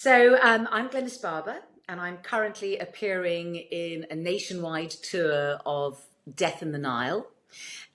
I'm Glynis Barber, and I'm currently appearing in a nationwide tour of Death in the Nile.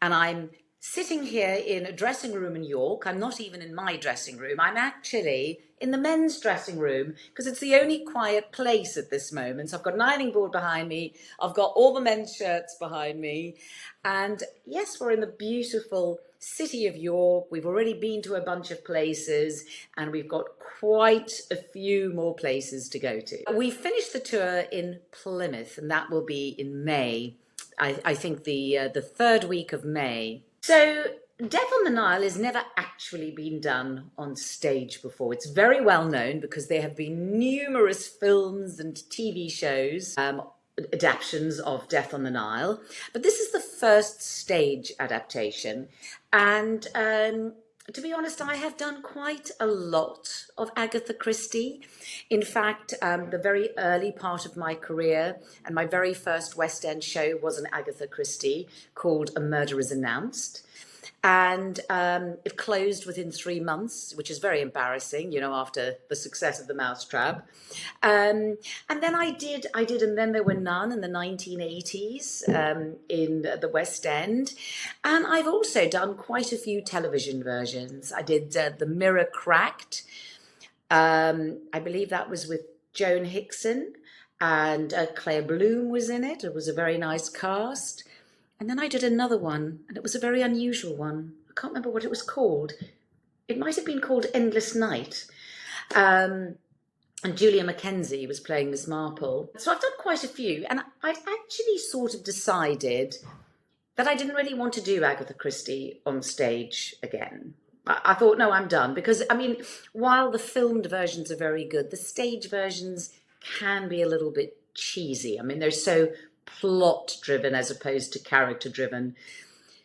And I'm sitting here in a dressing room in York. I'm not even in my dressing room. I'm actually in the men's dressing room because it's the only quiet place at this moment. So I've got an ironing board behind me. I've got all the men's shirts behind me. And yes, we're in the beautiful city of York. We've already been to a bunch of places and we've got quite a few more places to go to. We finished the tour in Plymouth, and that will be in May. I think the third week of May. So Death on the Nile has never actually been done on stage before. It's very well known because there have been numerous films and TV shows, adaptations of Death on the Nile, but this is the first stage adaptation. And to be honest, I have done quite a lot of Agatha Christie. In fact, the very early part of my career and my very first West End show was an Agatha Christie called A Murder is Announced. And it closed within 3 months, which is very embarrassing, you know, after the success of The Mousetrap. And then I did, and then there were none in the 1980s in the West End. And I've also done quite a few television versions. I did The Mirror Cracked. I believe that was with Joan Hickson, and Claire Bloom was in it. It was a very nice cast. And then I did another one, and it was a very unusual one. I can't remember what it was called. It might have been called Endless Night. And Julia Mackenzie was playing Miss Marple. So I've done quite a few, and I'd actually sort of decided that I didn't really want to do Agatha Christie on stage again. I thought, no, I'm done. Because, I mean, while the filmed versions are very good, the stage versions can be a little bit cheesy. I mean, they're so plot driven as opposed to character driven.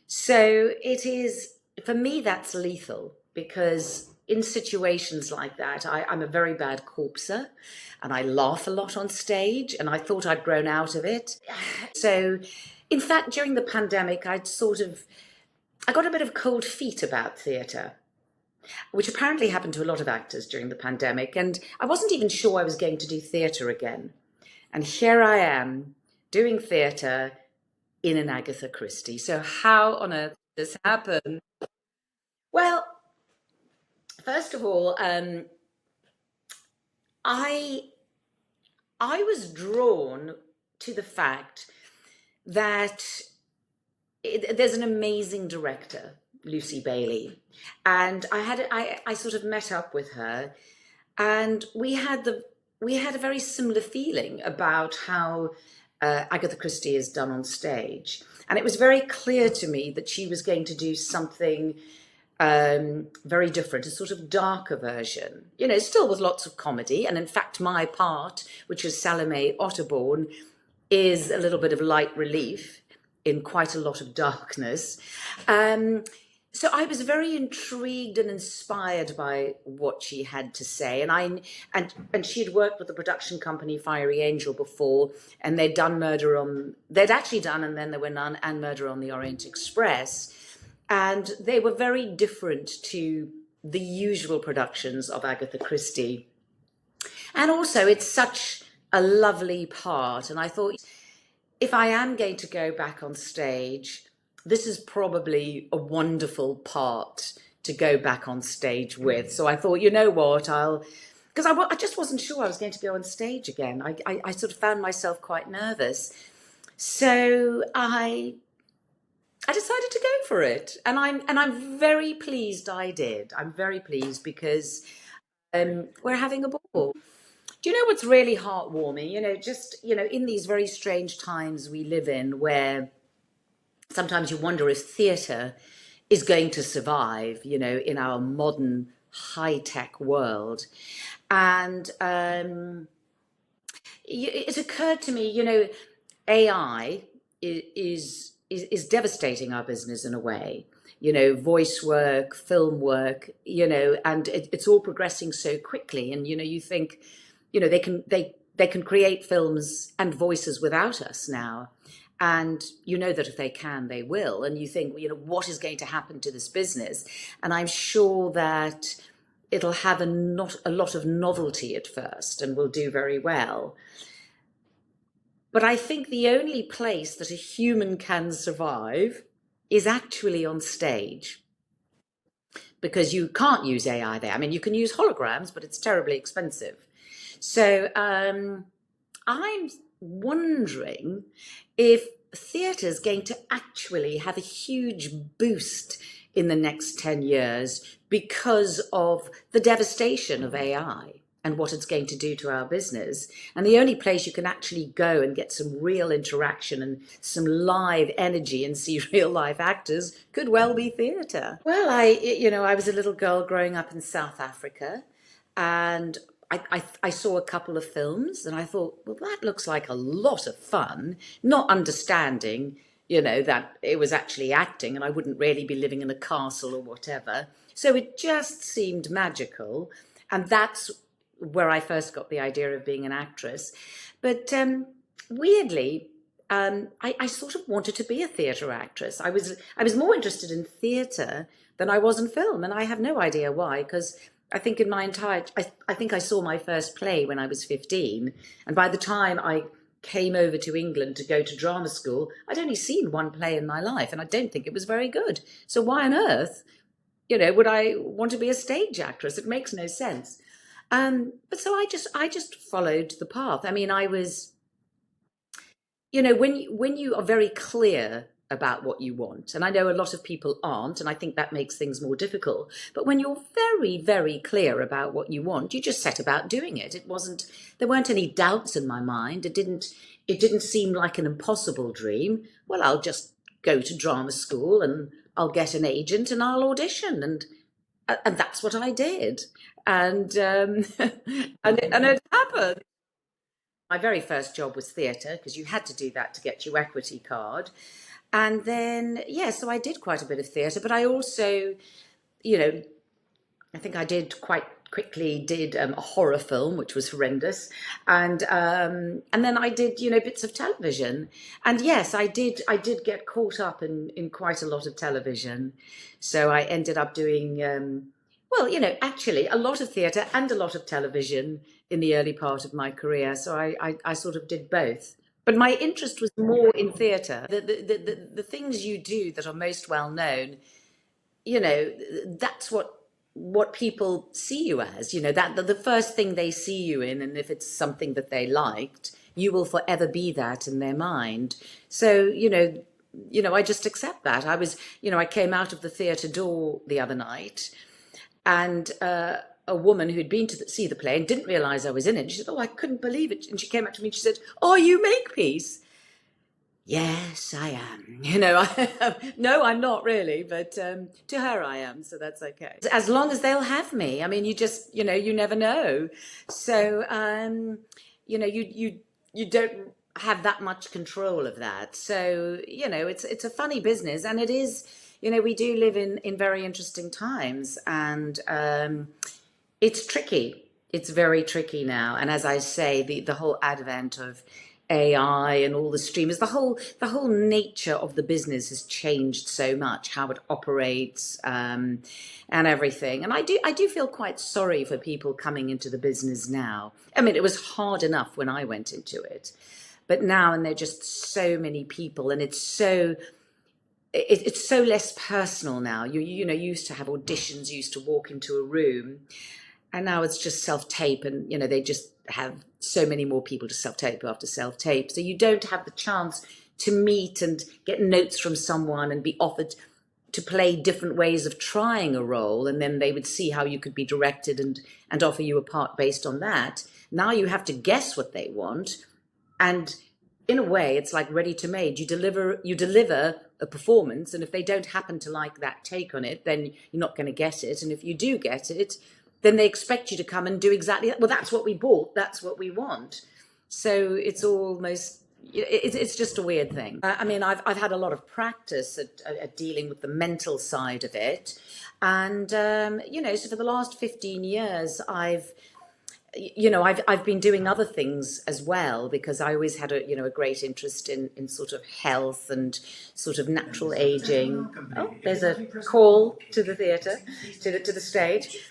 So it is, for me, that's lethal, because in situations like that, I'm a very bad corpser and I laugh a lot on stage, and I thought I'd grown out of it. So in fact, during the pandemic, I got a bit of cold feet about theatre, which apparently happened to a lot of actors during the pandemic. And I wasn't even sure I was going to do theatre again. And here I am, doing theatre in an Agatha Christie. So how on earth did this happen? Well, first of all, I was drawn to the fact that there's an amazing director, Lucy Bailey, and I sort of met up with her, and we had a very similar feeling about how Agatha Christie is done on stage. And it was very clear to me that she was going to do something very different, a sort of darker version, you know, still with lots of comedy. And in fact, my part, which is Salome Otterbourne, is a little bit of light relief in quite a lot of darkness. So I was very intrigued and inspired by what she had to say. And she had worked with the production company Fiery Angel before, and they'd actually done And Then There Were None and Murder on the Orient Express. And they were very different to the usual productions of Agatha Christie. And also, it's such a lovely part. And I thought, if I am going to go back on stage, this is probably a wonderful part to go back on stage with. So I thought, you know what, because I just wasn't sure I was going to go on stage again. I sort of found myself quite nervous. So I decided to go for it. And I'm very pleased I did. I'm very pleased because we're having a ball. Do you know what's really heartwarming? You know, just, you know, in these very strange times we live in, where sometimes you wonder if theatre is going to survive, you know, in our modern high-tech world. And it occurred to me, you know, AI is devastating our business in a way. You know, voice work, film work, you know, and it's all progressing so quickly. And, you know, you think, you know, they can create films and voices without us now. And you know that if they can, they will. And you think, you know, what is going to happen to this business? And I'm sure that it'll have not a lot of novelty at first and will do very well. But I think the only place that a human can survive is actually on stage, because you can't use AI there. I mean, you can use holograms, but it's terribly expensive. So I'm wondering if theatre is going to actually have a huge boost in the next 10 years because of the devastation of AI and what it's going to do to our business. And the only place you can actually go and get some real interaction and some live energy and see real life actors could well be theatre. Well, I was a little girl growing up in South Africa, and I saw a couple of films and I thought, well, that looks like a lot of fun, not understanding, that it was actually acting and I wouldn't really be living in a castle or whatever. So it just seemed magical. And that's where I first got the idea of being an actress. But weirdly, I sort of wanted to be a theatre actress. I was more interested in theatre than I was in film. And I have no idea why, because I think I think I saw my first play when I was 15. And by the time I came over to England to go to drama school, I'd only seen one play in my life, and I don't think it was very good. So why on earth, would I want to be a stage actress? It makes no sense. But so I just followed the path. I mean, I was, when you are very clear about what you want, and I know a lot of people aren't, and I think that makes things more difficult, but when you're very, very clear about what you want, you just set about doing it. There weren't any doubts in my mind. It didn't seem like an impossible dream. Well, I'll just go to drama school and I'll get an agent and I'll audition, and that's what I did. And and it happened. My very first job was theatre, because you had to do that to get your equity card. And then, so I did quite a bit of theatre, but I also, I think I did quite quickly a horror film, which was horrendous. And then I did, bits of television. And yes, I did get caught up in quite a lot of television. So I ended up doing, actually a lot of theatre and a lot of television in the early part of my career. So I sort of did both. But my interest was more in theatre. The things you do that are most well known, that's what people see you as. That the first thing they see you in, and if it's something that they liked, you will forever be that in their mind. So I just accept that. I came out of the theatre door the other night, and a woman who'd been to see the play and didn't realise I was in it. She said, "Oh, I couldn't believe it." And she came up to me and she said, "Oh, you Makepeace?" Yes, I am. No, I'm not really, but to her I am, so that's okay. As long as they'll have me. I mean, you just, you never know. So, you don't have that much control of that. So, it's a funny business, and it is, we do live in very interesting times, and it's tricky. It's very tricky now. And as I say, the whole advent of AI and all the streamers, the whole nature of the business has changed so much, how it operates, and everything. And I do feel quite sorry for people coming into the business now. I mean, it was hard enough when I went into it, but now, and there are just so many people, and it's so less personal now. You used to have auditions, you used to walk into a room, and now it's just self-tape, and they just have so many more people to self-tape after self-tape. So you don't have the chance to meet and get notes from someone and be offered to play different ways of trying a role, and then they would see how you could be directed and offer you a part based on that. Now you have to guess what they want, and in a way, it's like ready to made. You deliver a performance, and if they don't happen to like that take on it, then you're not going to get it. And if you do get it, then they expect you to come and do exactly that. Well, that's what we bought. That's what we want. So it's just a weird thing. I mean, I've had a lot of practice at dealing with the mental side of it. And, so for the last 15 years, I've been doing other things as well, because I always had a great interest in sort of health and sort of natural aging. Oh, there's a call to the theatre, to the stage.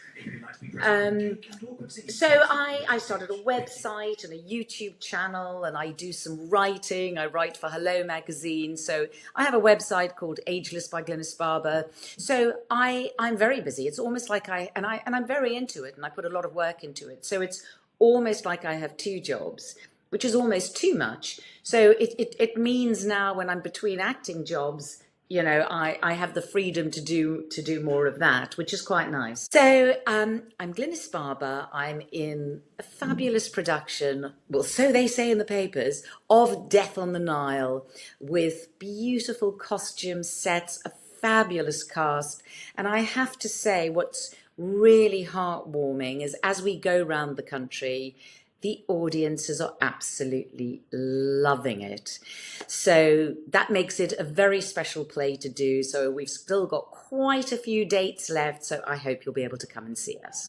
So I started a website and a YouTube channel, and I do some writing. I write for Hello magazine. So I have a website called Ageless by Glynis Barber. So I'm very busy. It's almost like I'm very into it, and I put a lot of work into it. So it's almost like I have two jobs, which is almost too much. So it means now when I'm between acting jobs, I have the freedom to do more of that, which is quite nice. So I'm Glynis Barber. I'm in a fabulous production, well, so they say in the papers, of Death on the Nile, with beautiful costume sets, a fabulous cast. And I have to say, what's really heartwarming is as we go round the country, the audiences are absolutely loving it. So that makes it a very special play to do. So we've still got quite a few dates left. So I hope you'll be able to come and see us.